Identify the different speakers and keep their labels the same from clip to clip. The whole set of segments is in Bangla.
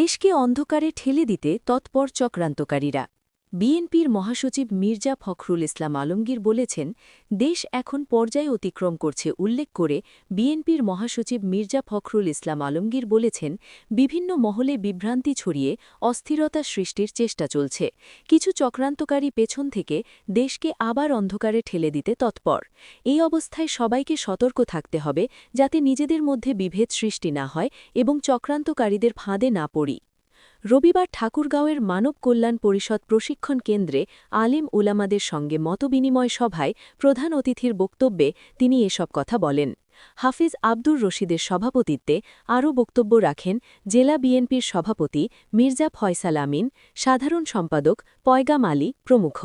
Speaker 1: দেশকে অন্ধকারে ঠেলে দিতে তৎপর চক্রান্তকারীরা। বিএনপির মহাসচিব মির্জা ফখরুল ইসলাম আলমগীর বলেছেন, দেশ এখন পর্যায় অতিক্রম করছে উল্লেখ করে বিএনপির মহাসচিব মির্জা ফখরুল ইসলাম আলমগীর বলেছেন, বিভিন্ন মহলে বিভ্রান্তি ছড়িয়ে অস্থিরতা সৃষ্টির চেষ্টা চলছে। কিছু চক্রান্তকারী পেছন থেকে দেশকে আবার অন্ধকারে ঠেলে দিতে তৎপর। এই অবস্থায় সবাইকে সতর্ক থাকতে হবে, যাতে নিজেদের মধ্যে বিভেদ সৃষ্টি না হয় এবং চক্রান্তকারীদের ফাঁদে না পড়ি। রবিবার ঠাকুরগাঁওয়ের মানব কল্যাণ পরিষদ প্রশিক্ষণ কেন্দ্রে আলিম উলামাদের সঙ্গে মতবিনিময় সভায় প্রধান অতিথির বক্তব্যে তিনি এসব কথা বলেন। হাফিজ আব্দুর রশিদের সভাপতিত্বে আরও বক্তব্য রাখেন জেলা বিএনপির সভাপতি মির্জা ফয়সাল আমিন, সাধারণ সম্পাদক পয়গাম আলী প্রমুখ।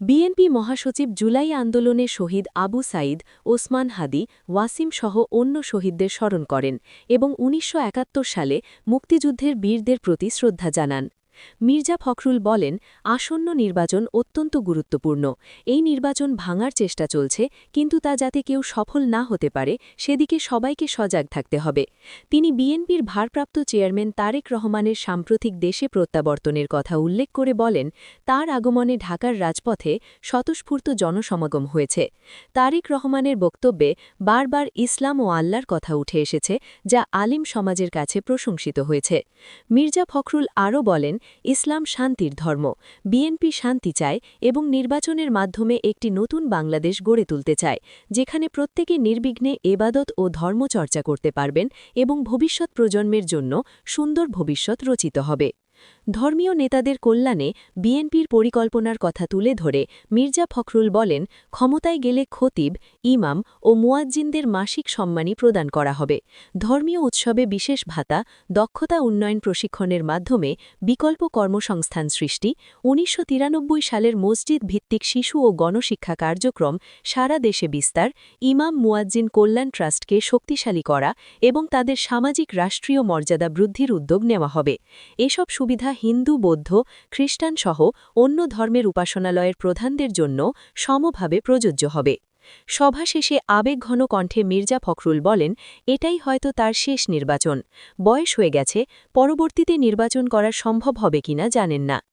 Speaker 1: বিএনপি মহাসচিব জুলাই আন্দোলনে শহীদ আবু সাঈদ, ওসমান হাদি, ওয়াসিম সহ অন্য শহীদদের স্মরণ করেন এবং ১৯৭১ সালে মুক্তিযুদ্ধের বীরদের প্রতি শ্রদ্ধা জানান। মির্জা ফখরুল বলেন, আসন্ন নির্বাচন অত্যন্ত গুরুত্বপূর্ণ। এই নির্বাচন ভাঙার চেষ্টা চলছে, কিন্তু তা যাতে কেউ সফল না হতে পারে সেদিকে সবাইকে সজাগ থাকতে হবে। তিনি বিএনপির ভারপ্রাপ্ত চেয়ারম্যান তারেক রহমানের সাম্প্রতিক দেশে প্রত্যাবর্তনের কথা উল্লেখ করে বলেন, তার আগমনে ঢাকার রাজপথে স্বতঃস্ফূর্ত জনসমাগম হয়েছে। তারেক রহমানের বক্তব্যে বারবার ইসলাম ও আল্লাহর কথা উঠে এসেছে, যা আলিম সমাজের কাছে প্রশংসিত হয়েছে। মির্জা ফখরুল আরও বলেন, ইসলাম শান্তির ধর্ম। বিএনপি শান্তি চায় এবং নির্বাচনের মাধ্যমে একটি নতুন বাংলাদেশ গড়ে তুলতে চায়, যেখানে প্রত্যেকে নির্বিঘ্নে এবাদত ও ধর্মচর্চা করতে পারবেন এবং ভবিষ্যৎ প্রজন্মের জন্য সুন্দর ভবিষ্যৎ রচিত হবে। ধর্মীয় নেতাদের কল্যাণে বিএনপির পরিকল্পনার কথা তুলে ধরে মির্জা ফখরুল বলেন, ক্ষমতায় গেলে খতিব, ইমাম ও মুয়াজ্জিনদের মাসিক সম্মানী প্রদান করা হবে। ধর্মীয় উৎসবে বিশেষ ভাতা, দক্ষতা উন্নয়ন প্রশিক্ষণের মাধ্যমে বিকল্প কর্মসংস্থান সৃষ্টি, ১৯৯৩ সালের মসজিদ ভিত্তিক শিশু ও গণশিক্ষা কার্যক্রম সারা দেশে বিস্তার, ইমাম মুয়াজ্জিন কল্যাণ ট্রাস্টকে শক্তিশালী করা এবং তাদের সামাজিক রাষ্ট্রীয় মর্যাদা বৃদ্ধির উদ্যোগ নেওয়া হবে। এসব সুবিধা হিন্দু, বৌদ্ধ, খ্রিস্টান সহ অন্য ধর্মের উপাসনালয়ের প্রধানদের জন্য সমভাবে প্রযোজ্য হবে। সভা শেষে আবেগঘন কণ্ঠে মির্জা ফখরুল বলেন, এটাই হয়তো তার শেষ নির্বাচন। বয়স হয়ে গেছে, পরবর্তীতে নির্বাচন করা সম্ভব হবে কিনা জানেন না।